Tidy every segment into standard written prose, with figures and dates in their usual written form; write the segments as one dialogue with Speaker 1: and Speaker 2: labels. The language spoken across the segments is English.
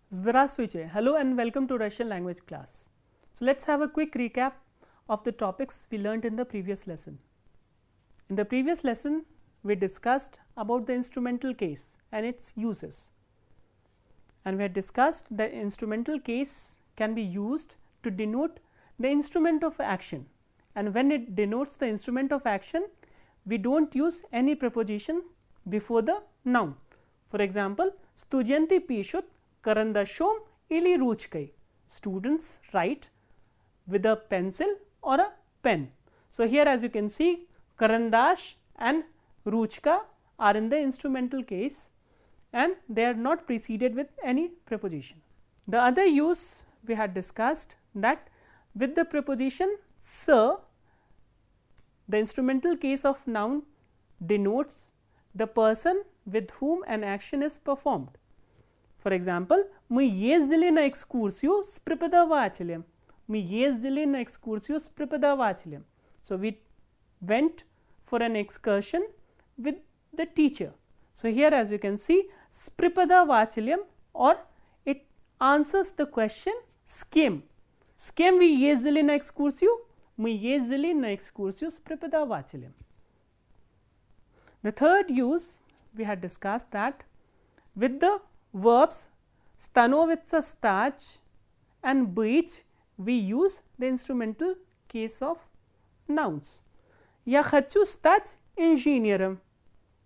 Speaker 1: Здравствуйте. Hello and welcome to Russian language class. So, let us have a quick recap of the topics we learnt in the previous lesson. In the previous lesson, we discussed about the instrumental case and its uses, and we had discussed that instrumental case can be used to denote the instrument of action, and when it denotes the instrument of action, we do not use any preposition before the noun. For example, Studenti pishut karandashom ili ruchkai. Students write with a pencil or a pen. So, here as you can see, karandash and ruchka are in the instrumental case and they are not preceded with any preposition. The other use we had discussed that with the preposition sir, the instrumental case of noun denotes the person with whom an action is performed. For example, мы ездили на экскурсию с преподавателем. Мы ездили на экскурсию с преподавателем. So, we went for an excursion with the teacher. So, here as you can see, с преподавателем, or it answers the question с кем. С кем вы ездили на экскурсию? Мы ездили на экскурсию с преподавателем. The third use we had discussed that with the verbs становится, стать and быть, we use the instrumental case of nouns. Я хочу стать инженером.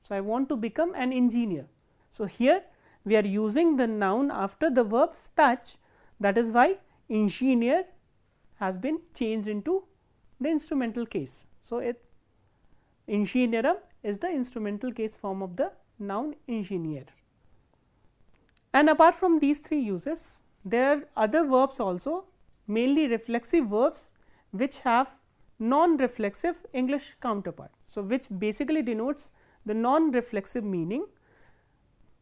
Speaker 1: So, I want to become an engineer. So, here we are using the noun after the verb stać, that is why engineer has been changed into the instrumental case. So, engineerum is the instrumental case form of the noun engineer. And apart from these three uses, there are other verbs also, mainly reflexive verbs which have non-reflexive English counterpart. So, which basically denotes the non-reflexive meaning.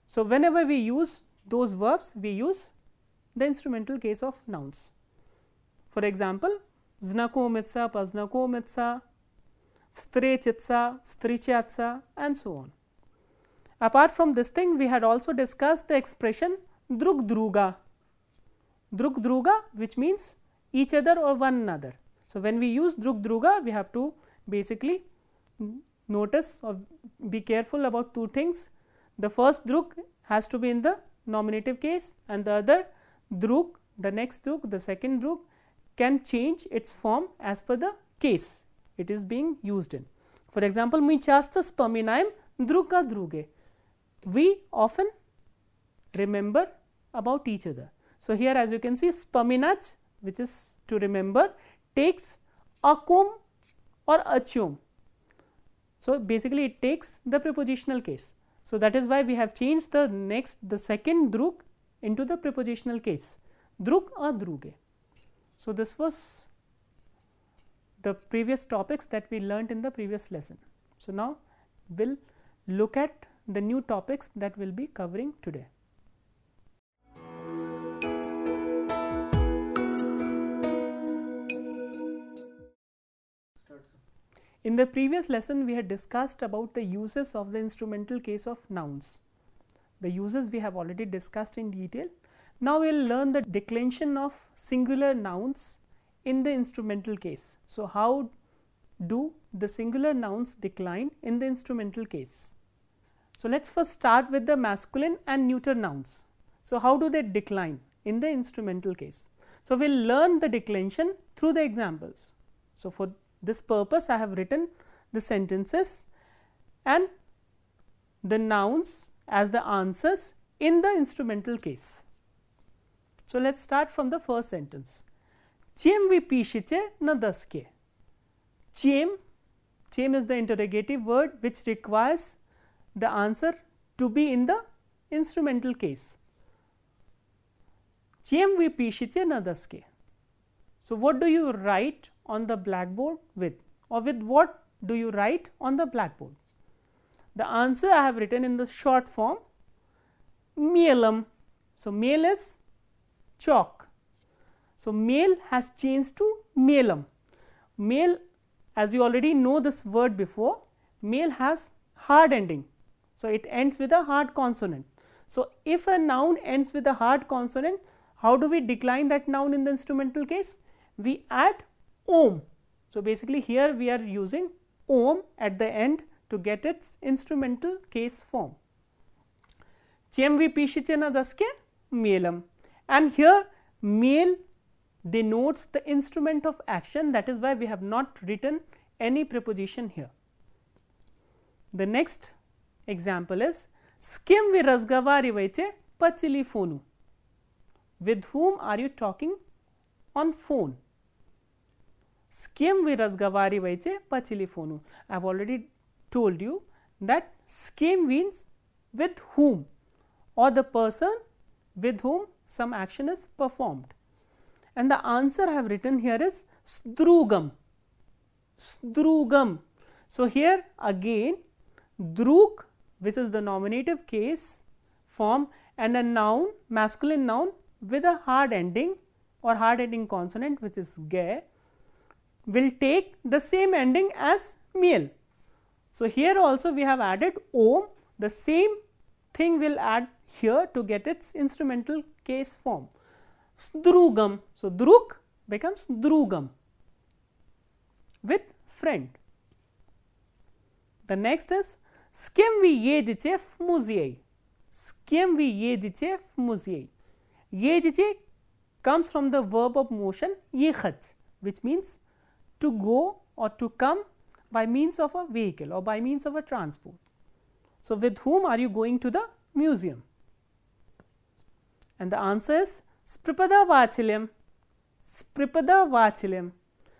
Speaker 1: So, whenever we use those verbs, we use the instrumental case of nouns. For example, знакомиться, познакомиться, встретиться, встречаться, and so on. Apart from this thing, we had also discussed the expression drug druga. Drug druga, which means each other or one another. So, when we use drug druga, we have to basically notice or be careful about two things. The first drug has to be in the nominative case, and the other drug, the next drug, the second drug can change its form as per the case it is being used in. For example, мы часто вспоминаем друг о друге. We often remember about each other. So, here as you can see, вспоминать, which is to remember, takes acum or achum. So, basically it takes the prepositional case. So, that is why we have changed the second drug into the prepositional case, drug or druge. So, this was the previous topics that we learnt in the previous lesson. So, now we will look at the new topics that we will be covering today. In the previous lesson, we had discussed about the uses of the instrumental case of nouns. The uses we have already discussed in detail. Now, we will learn the declension of singular nouns in the instrumental case. So, how do the singular nouns decline in the instrumental case? So, let us first start with the masculine and neuter nouns. So, how do they decline in the instrumental case? So, we will learn the declension through the examples. So, for this purpose, I have written the sentences and the nouns as the answers in the instrumental case. So, let us start from the first sentence. Чем вы пишете на доске? Чем is the interrogative word which requires the answer to be in the instrumental case. Чем вы пишете на доске? So, what do you write on the blackboard with, or with what do you write on the blackboard? The answer I have written in the short form mелом. So, mel is chalk. So, mel has changed to mелом. Mel, as you already know this word before, mel has hard ending. So, it ends with a hard consonant. So, if a noun ends with a hard consonant, how do we decline that noun in the instrumental case? We add om. So, basically here we are using om at the end to get its instrumental case form. Chemvi pishichena daske melam, and here mel denotes the instrument of action, that is why we have not written any preposition here. The next example is skim vi razgavari vaiche pa telefonu. With whom are you talking on phone? Skim vi razgavari vaiche pa telefonu. I have already told you that skim means with whom, or the person with whom some action is performed. And the answer I have written here is sdrugam. Sdrugam. So, here again drug, which is the nominative case form, and a noun, masculine noun with a hard ending or hard ending consonant, which is ge, will take the same ending as male. So, here also we have added om, the same thing will add here to get its instrumental case form. Sdrugam. So, drug becomes drugam with friend. The next is skim vi jezice v muzeji. Skim vi jezice v muzeji. Jezice comes from the verb of motion jechat, which means to go or to come by means of a vehicle or by means of a transport. So, with whom are you going to the museum? And the answer is Spripada Vachilyam. Spripada Vachilyam.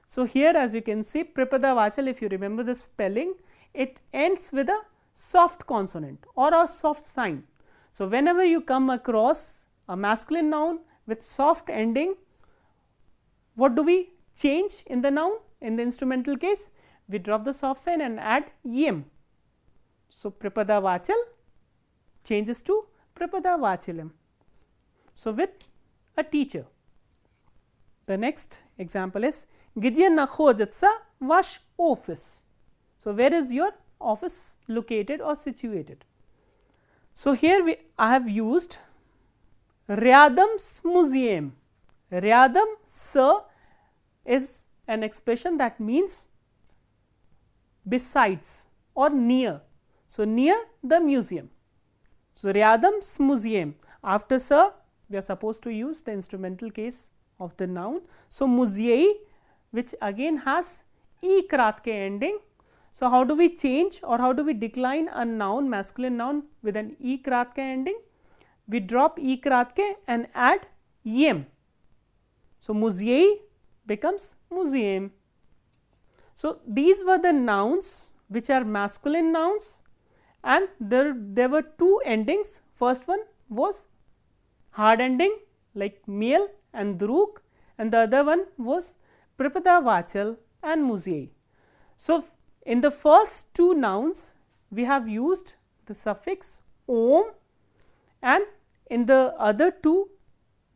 Speaker 1: So, here as you can see, Pripada Vachal, if you remember the spelling, it ends with a soft consonant or a soft sign. So, whenever you come across a masculine noun with soft ending, what do we change in the noun? In the instrumental case, we drop the soft sign and add yam. So, Pripada Vachal changes to Pripada Vachilyam. So, with a teacher. The next example is Gdzie nachodится ваш office. So, where is your office located or situated? So, here I have used Rядом с музеем. Rядом с is an expression that means besides or near. So, near the museum. So, Rядом с музеем. After sir, we are supposed to use the instrumental case of the noun. So, muzei, which again has e kratke ending. So, how do we change or how do we decline a noun, masculine noun with an e kratke ending? We drop e kratke and add yem. So, muzei becomes museum. So, these were the nouns which are masculine nouns, and there were two endings. First one was hard ending like male and drug, and the other one was Pripada Vachal and muzei. So, in the first two nouns we have used the suffix om, and in the other two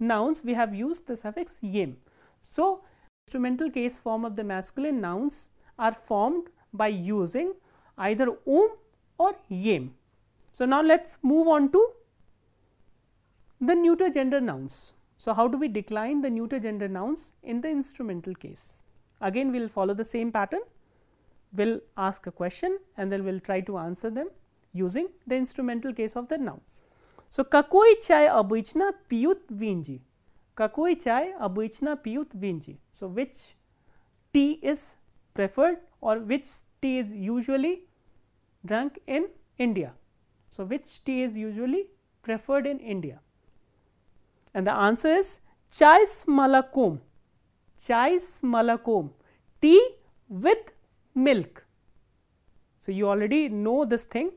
Speaker 1: nouns we have used the suffix yem. So, instrumental case form of the masculine nouns are formed by using either om or yem. So, now let us move on to the neuter gender nouns. So, how do we decline the neuter gender nouns in the instrumental case? Again we will follow the same pattern. We will ask a question and then we will try to answer them using the instrumental case of the noun. So, какой чай обычно пьют в Индии? Какой чай обычно пьют в Индии? So, which tea is preferred or which tea is usually drunk in India? So, which tea is usually preferred in India? And the answer is chai s malakom. Chai s malakom, tea with milk. So, you already know this thing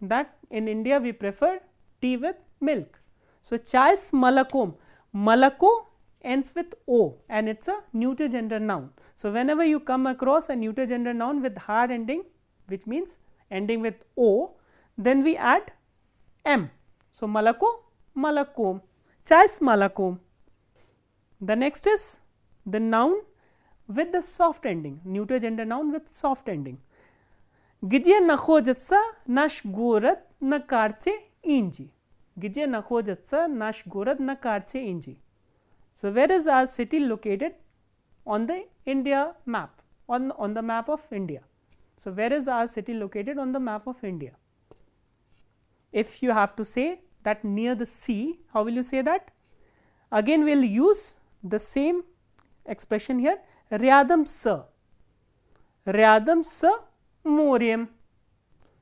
Speaker 1: that in India we prefer tea with milk. So, chai s malakom, malako ends with o and it is a neuter gender noun. So, whenever you come across a neuter gender noun with hard ending, which means ending with o, then we add m. So, malako, malakom, chai s malakom. The next is the noun with the soft ending, neuter gender noun with soft ending. Gdzie nachodится наш город на карте Индии. Gidje Nakhojatsa Nashgorad Nakarche Inji. So where is our city located on the India map, on the map of India? So where is our city located on the map of India? If you have to say that near the sea, how will you say that? Again we will use the same expression here, Ryadam sa. Ryadam sa Moryam.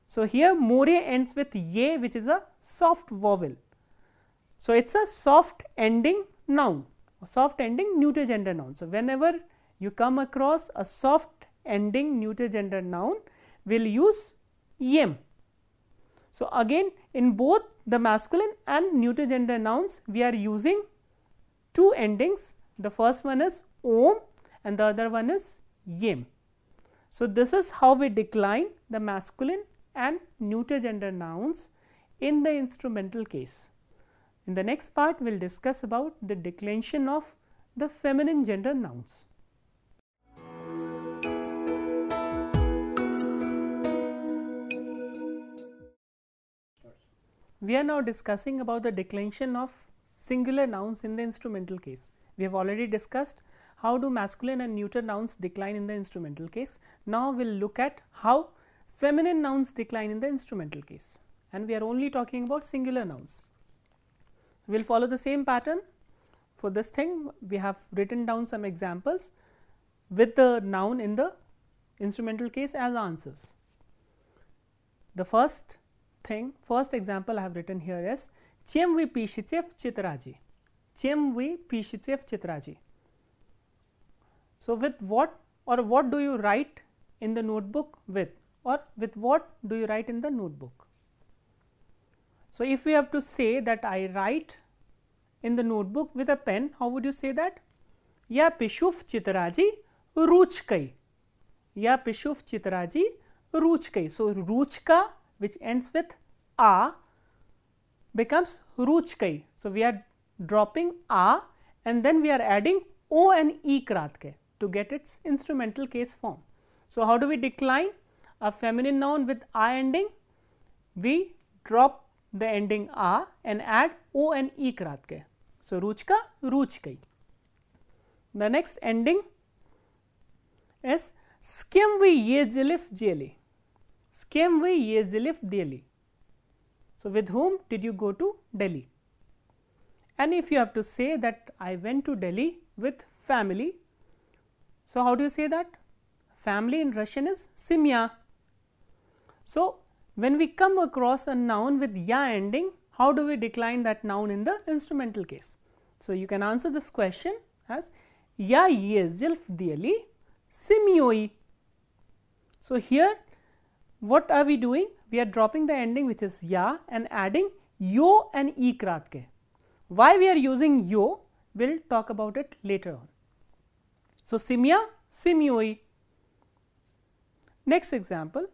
Speaker 1: So here Morya ends with ye, which is a soft vowel. So it is a soft ending noun, a soft ending neuter gender noun. So whenever you come across a soft ending neuter gender noun, we will use yem. So again in both the masculine and neuter gender nouns, we are using two endings. The first one is om and the other one is yem. So this is how we decline the masculine and neuter gender nouns in the instrumental case. In the next part, we will discuss about the declension of the feminine gender nouns. We are now discussing about the declension of singular nouns in the instrumental case. We have already discussed how do masculine and neuter nouns decline in the instrumental case. Now we will look at how feminine nouns decline in the instrumental case, and we are only talking about singular nouns. We will follow the same pattern. For this thing, we have written down some examples with the noun in the instrumental case as answers. The first example I have written here is Chem vi pishichev chitraji. Chem vi pishichev chitraji. So with what or what do you write in the notebook with, or with what do you write in the notebook? So if we have to say that I write in the notebook with a pen, how would you say that? Ya pishuf chitraji ruchkai. Ya pishuf chitraji ruchkai. So ruchka, which ends with a, becomes ruchkai. So we are dropping a and then we are adding o and e kratke to get its instrumental case form. So how do we decline a feminine noun with a ending? We drop the ending a and add o and e kratke. So ruchka, ruchkai. The next ending is skem vi ye zilif jeli. Skem vi ye zilif deli. So with whom did you go to Delhi? And if you have to say that I went to Delhi with family, so how do you say that? Family in Russian is semya. So when we come across a noun with ya ending, how do we decline that noun in the instrumental case? So you can answer this question as ya ye zilf deli semyoi. So here what are we doing? We are dropping the ending which is ya and adding yo and e kratke. Why we are using yo? We will talk about it later on. So simya, simyoi. Next example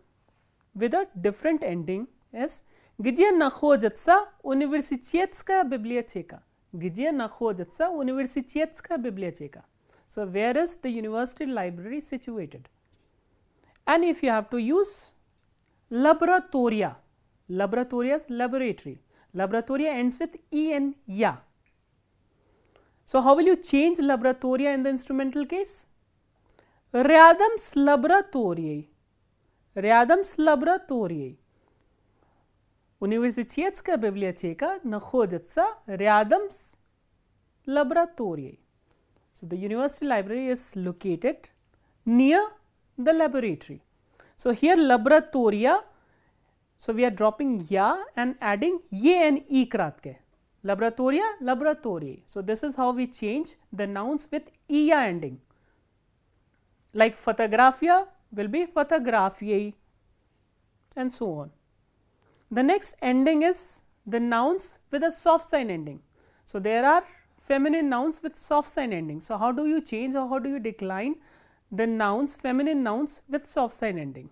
Speaker 1: with a different ending is Gdzie nachodится университетская библиотека. Gdzie находится университетская библиотека. So where is the university library situated? And if you have to use laboratoria, laboratoria is laboratory. Laboratoria ends with e and ya. So how will you change laboratoria in the instrumental case? Рядом с лабораторией. Рядом с лабораторией. Университетская библиотека находится рядом с лабораторией. So the university library is located near the laboratory. So here laboratoria, so we are dropping ya and adding ye and e kratke. Laboratoria, laboratory. So this is how we change the nouns with iya ending. Like photografia will be photographiae and so on. The next ending is the nouns with a soft sign ending. So there are feminine nouns with soft sign ending. So how do you change or how do you decline the nouns, feminine nouns with soft sign ending?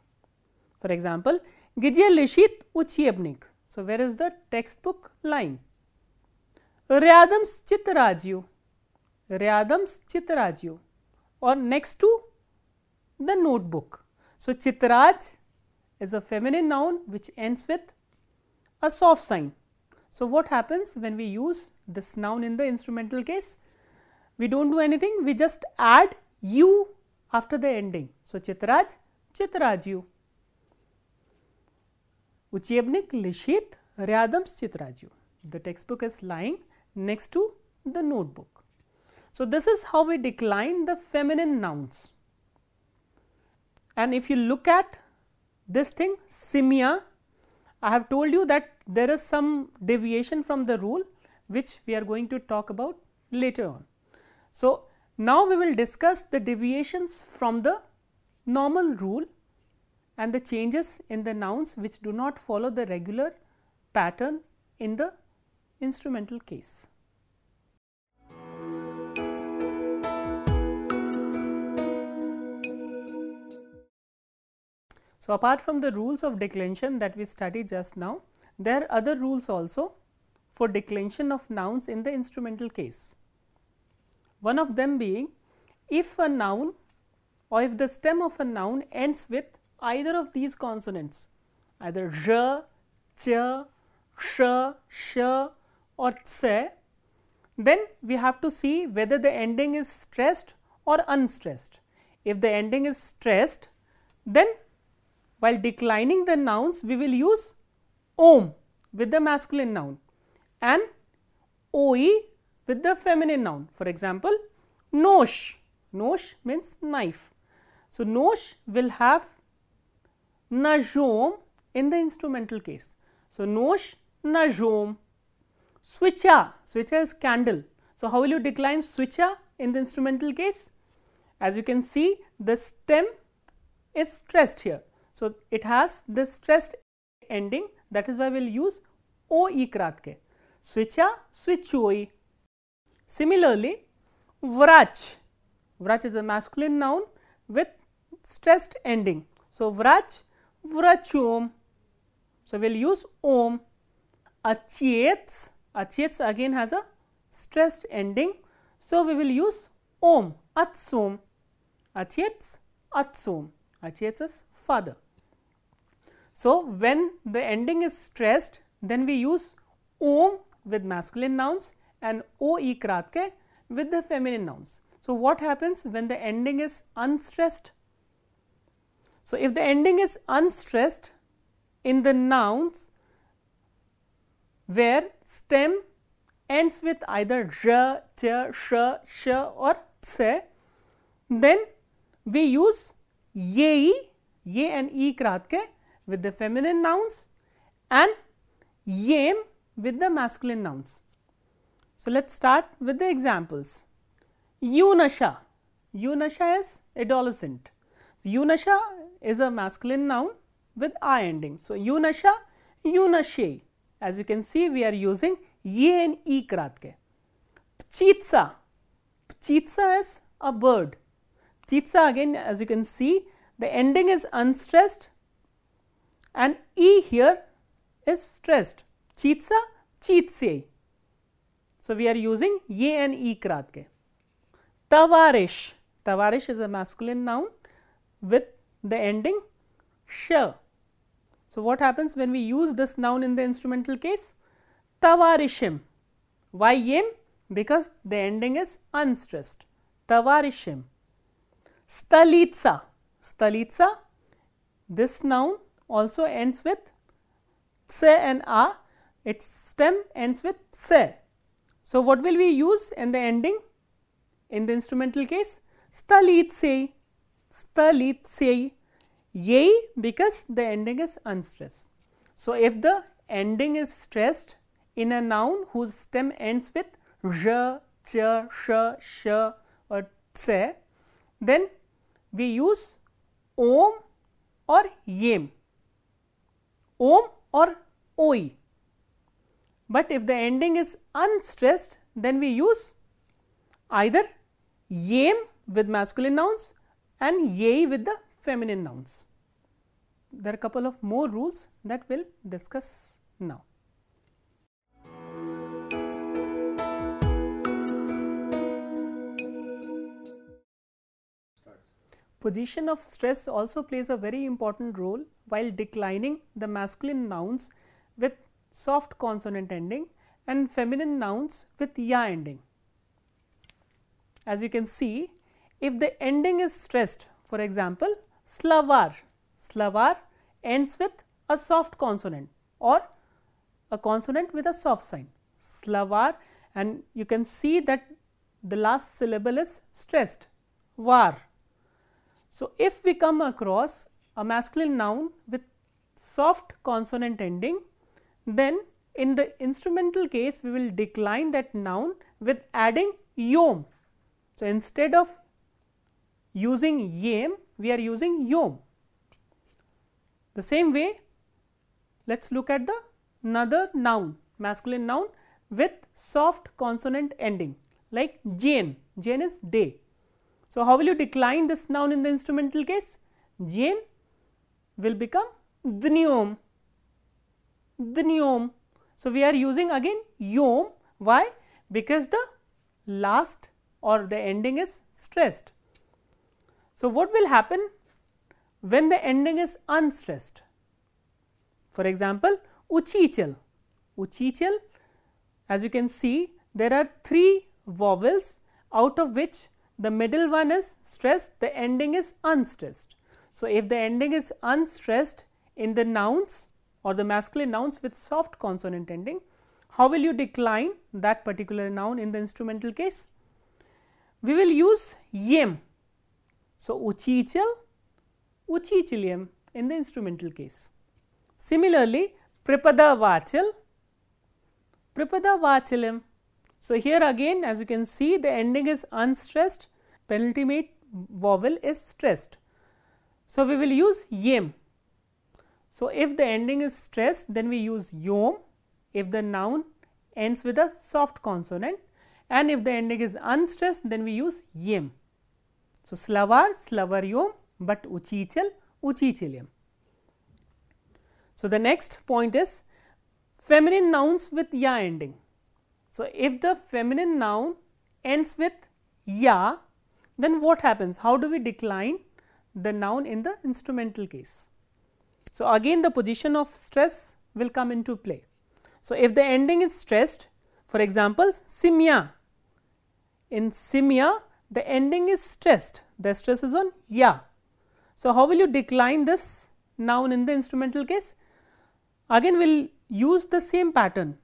Speaker 1: For example, Gdzie lishit uchebnik. So where is the textbook lying? Ryadam s chitrajyu. Ryadam s chitrajyu. Or next to the notebook. So chitraj is a feminine noun which ends with a soft sign. So, what happens when we use this noun in the instrumental case? We do not do anything, we just add u after the ending. So, Chitraj, Chitraju. Uchebnik Lishit Ryadams Chitraju. The textbook is lying next to the notebook. So, this is how we decline the feminine nouns. And if you look at this thing, Simya, I have told you that there is some deviation from the rule which we are going to talk about later on. So, now we will discuss the deviations from the normal rule and the changes in the nouns which do not follow the regular pattern in the instrumental case. So, apart from the rules of declension that we studied just now, there are other rules also for declension of nouns in the instrumental case. One of them being, if a noun or if the stem of a noun ends with either of these consonants, either zh, ch, sh, sh or tse, then we have to see whether the ending is stressed or unstressed. If the ending is stressed, then while declining the nouns, we will use om with the masculine noun and oe with the feminine noun. For example, nosh, nosh means knife. So, nosh will have najom in the instrumental case. So, nosh, najom. Switcha, switcha is candle. So, how will you decline switcha in the instrumental case? As you can see, the stem is stressed here. So, it has the stressed ending, that is why we will use o e kratke. Switcha, switchoi. Similarly, vrach, vrach is a masculine noun with stressed ending. So, vrach, vrachom. So, we will use om. Achyets, achyets again has a stressed ending. So, we will use om, atsom. Achyets, atsom. Achyets is father. So, when the ending is stressed, then we use om with masculine nouns and o e kratke with the feminine nouns. So, what happens when the ending is unstressed? So, if the ending is unstressed in the nouns where stem ends with either zh, ch, sh, sh or tse, then we use ye, ye and e kratke with the feminine nouns and yem with the masculine nouns. So, let us start with the examples. Yunasha, Yunasha is adolescent. So, Yunasha is a masculine noun with I ending. So, Yunasha, Yunashe. As you can see, we are using ye and e kratke. Pchitsa, Pchitsa is a bird. Pchitsa again, as you can see, the ending is unstressed and e here is stressed. Chitsa, chitse. So, we are using ye and e kratke. Tavarish, Tavarish is a masculine noun with the ending sh. So, what happens when we use this noun in the instrumental case? Tavarishim. Why yem? Because the ending is unstressed. Tavarishim. Stalitsa, Stalitsa, this noun also ends with tse and a, its stem ends with tse. So, what will we use in the ending in the instrumental case? Stalitse, Stalitse, ye because the ending is unstressed. So, if the ending is stressed in a noun whose stem ends with zh, ch, sh, sh or tse, then we use om or yem, om or oi. But if the ending is unstressed, then we use either yem with masculine nouns and ye with the feminine nouns. There are a couple of more rules that we will discuss now. Position of stress also plays a very important role while declining the masculine nouns with soft consonant ending and feminine nouns with ya ending. As you can see, if the ending is stressed, for example, slavar, slavar ends with a soft consonant or a consonant with a soft sign, slavar, and you can see that the last syllable is stressed, var. So, if we come across a masculine noun with soft consonant ending, then in the instrumental case we will decline that noun with adding yom. So, instead of using yem, we are using yom. The same way, let us look at the another noun, masculine noun with soft consonant ending like Jane. Jane is day. So, how will you decline this noun in the instrumental case? Jane will become dnyom, dnyom. So, we are using again yom. Why? Because the last or the ending is stressed. So, what will happen when the ending is unstressed? For example, uchichal. Uchichal, as you can see, there are 3 vowels, out of which the middle one is stressed, the ending is unstressed. So, if the ending is unstressed in the nouns or the masculine nouns with soft consonant ending, how will you decline that particular noun in the instrumental case? We will use yem. So, uchichal, uchichilyam in the instrumental case. Similarly, pripada vachal, pripada vachalyam. So, here again as you can see, the ending is unstressed, penultimate vowel is stressed. So, we will use yem. So, if the ending is stressed, then we use yom if the noun ends with a soft consonant, and if the ending is unstressed, then we use yem. So, slavar, slavaryom, but uchichal, uchichilyam. So, the next point is feminine nouns with ya ending. So, if the feminine noun ends with ya, then what happens? How do we decline the noun in the instrumental case? So, again the position of stress will come into play. So, if the ending is stressed, for example, simya, in simya the ending is stressed, the stress is on ya. So, how will you decline this noun in the instrumental case? Again we will use the same pattern,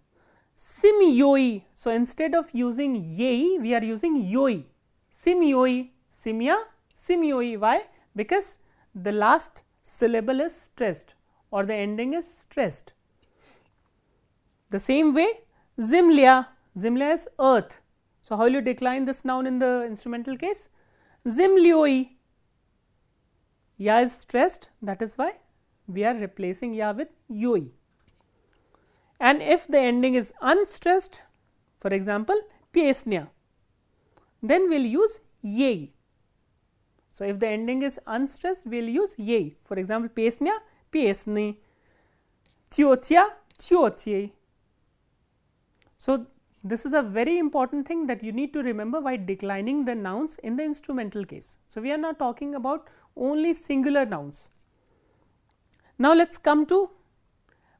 Speaker 1: simyoi. So, instead of using yei, we are using yoi, simyoi, simya, simyoi. Why? Because the last syllable is stressed or the ending is stressed. The same way, zimlya, zimlya is earth. So, how will you decline this noun in the instrumental case? Zimlyoi, ya is stressed, that is why we are replacing ya with yoi. And if the ending is unstressed, for example, piesnya, then we will use yei. So, if the ending is unstressed, we will use yei. For example, piesnya, piesny, tyotya, tyotyei. So, this is a very important thing that you need to remember while declining the nouns in the instrumental case. So, we are not talking about only singular nouns. Now, let us come to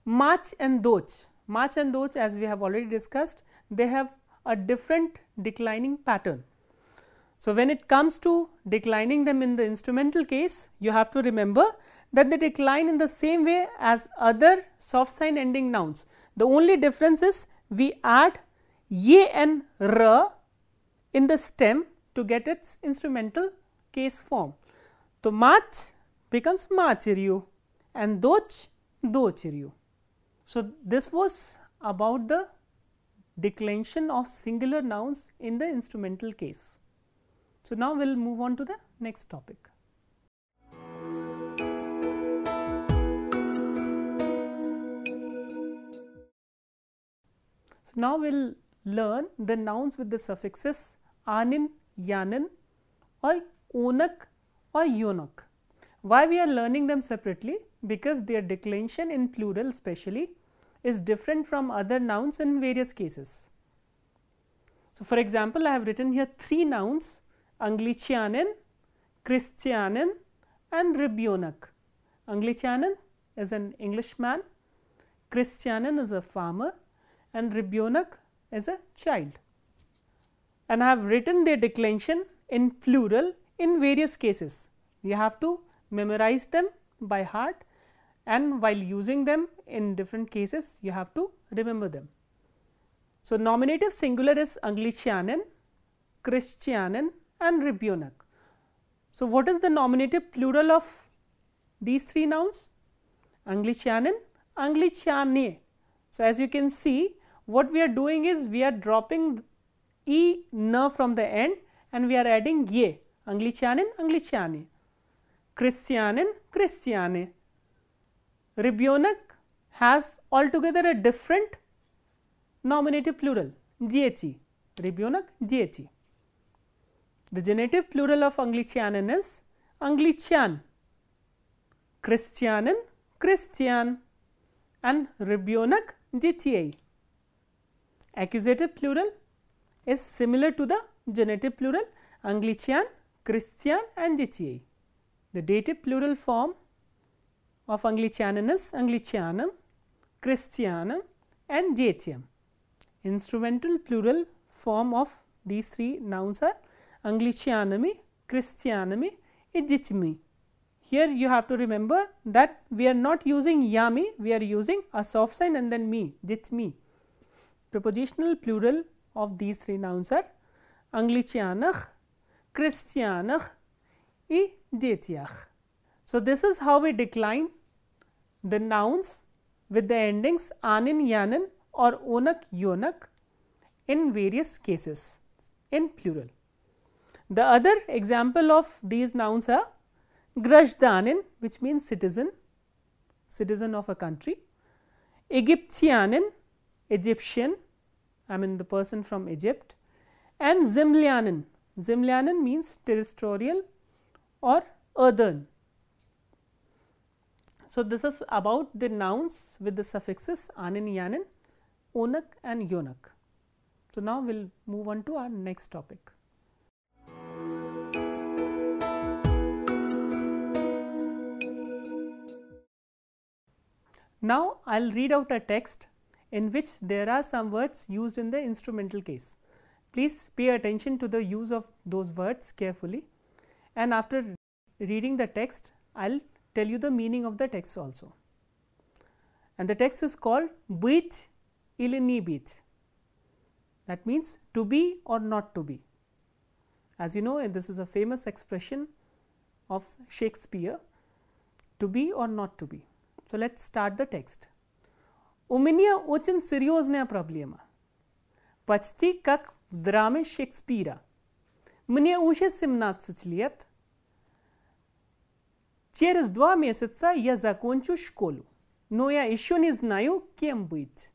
Speaker 1: mach and doch. Mach and doch, as we have already discussed, they have a different declining pattern. So, when it comes to declining them in the instrumental case, you have to remember that they decline in the same way as other soft sign ending nouns. The only difference is we add ye and r in the stem to get its instrumental case form. So, mach becomes machiryu and doch, dochiryu. So, this was about the declension of singular nouns in the instrumental case. So, now we will move on to the next topic. So, now we will learn the nouns with the suffixes anin, yanin or onak or yonak. Why we are learning them separately? Because their declension in plural especially is different from other nouns in various cases. So, for example, I have written here 3 nouns, Anglicianin, Christianin and Ribionak. Anglicianin is an Englishman, Christianen is a farmer, and Ribionak is a child. And I have written their declension in plural in various cases. You have to memorize them by heart, and while using them in different cases, you have to remember them. So, nominative singular is Anglicianen, Christianen and Ribionak. So, what is the nominative plural of these three nouns? Anglicianen, Angliciane. So, as you can see, what we are doing is we are dropping e n from the end and we are adding ye. Anglicianen, Angliciane. Christianen, Christiane. Ribionak has altogether a different nominative plural, dieci. Ribionak, dieci. The genitive plural of Anglicianen is Anglician, Christianen, Christian and Ribionak, ditiei. Accusative plural is similar to the genitive plural Anglician, Christian and ditiei. The dative plural form of Anglicianen is Anglicianum, Christianum and dietium. Instrumental plural form of these three nouns are Anglicianumi, Christianumi, Igitimi. Here you have to remember that we are not using yami, we are using a soft sign and then me, ditmi. Prepositional plural of these three nouns are Anglicianach, Christianach, Dietiach. So, this is how we decline the nouns with the endings anin, yanin or onak, yonak in various cases in plural. The other example of these nouns are Grajdanin, which means citizen, citizen of a country, Egyptianin, Egyptian, I mean the person from Egypt, and Zimlianin. Zimlianin means terrestrial or earthen. So, this is about the nouns with the suffixes anin, yanin, onak and yonak. So, now we will move on to our next topic. Now, I will read out a text in which there are some words used in the instrumental case. Please pay attention to the use of those words carefully, and after reading the text, I will tell you the meaning of the text also. And the text is called Bit ili ni bit. That means to be or not to be. As you know, this is a famous expression of Shakespeare, to be or not to be. So, let us start the text. У меня очень серьезная проблема. Почти как в драме Шекспира. Мне уже 17 лет. Через 2 месяца я закончу школу, но я еще не знаю, кем быть.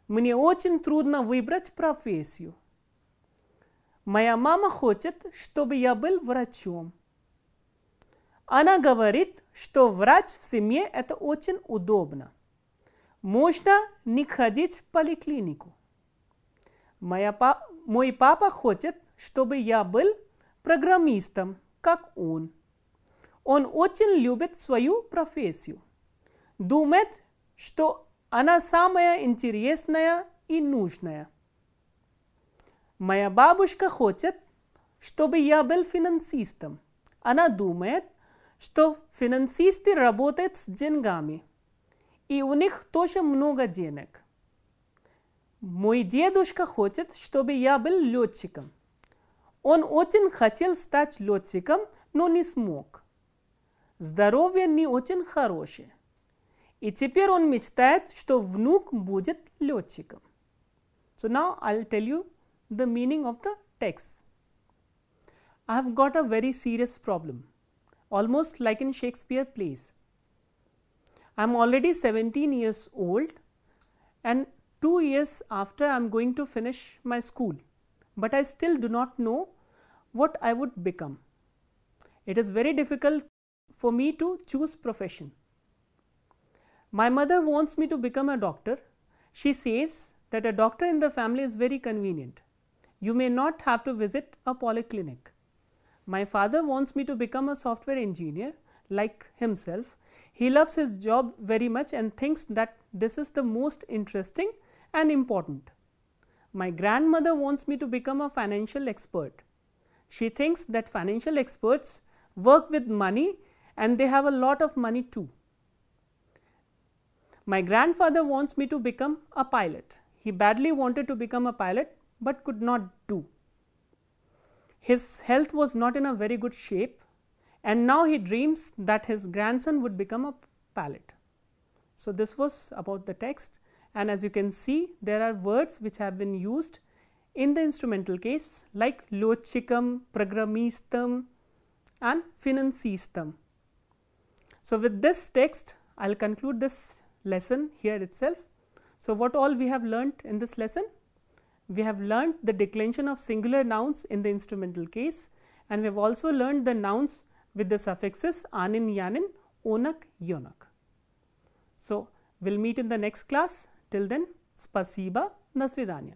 Speaker 1: Мне очень трудно выбрать профессию. Моя мама хочет, чтобы я был врачом. Она говорит, что врач в семье – это очень удобно. Можно не ходить в поликлинику. Мой папа хочет, чтобы я был программистом, как он. Он очень любит свою профессию. Думает, что она самая интересная и нужная. Моя бабушка хочет, чтобы я был финансистом. Она думает, что финансисты работают с деньгами, и у них тоже много денег. Мой дедушка хочет, чтобы я был летчиком. Он очень хотел стать летчиком, но не смог. Здоровье не очень хорошее. И теперь он мечтает, что внук будет летчиком. So now I will tell you the meaning of the text. I have got a very serious problem, almost like in Shakespeare plays. I am already 17 years old and 2 years after I am going to finish my school, but I still do not know what I would become. It is very difficult for me to choose profession. My mother wants me to become a doctor. She says that a doctor in the family is very convenient. You may not have to visit a polyclinic. My father wants me to become a software engineer like himself. He loves his job very much and thinks that this is the most interesting and important. My grandmother wants me to become a financial expert. She thinks that financial experts work with money and they have a lot of money too. My grandfather wants me to become a pilot. He badly wanted to become a pilot but could not do. His health was not in a very good shape and now he dreams that his grandson would become a pilot. So, this was about the text, and as you can see, there are words which have been used in the instrumental case like lochikam, programistam and finansistam. So, with this text I will conclude this lesson here itself. So, what all we have learnt in this lesson? We have learnt the declension of singular nouns in the instrumental case, and we have also learnt the nouns with the suffixes anin, yanin, onak, yonak. So, we will meet in the next class. Till then, spasiba, nasvidanya.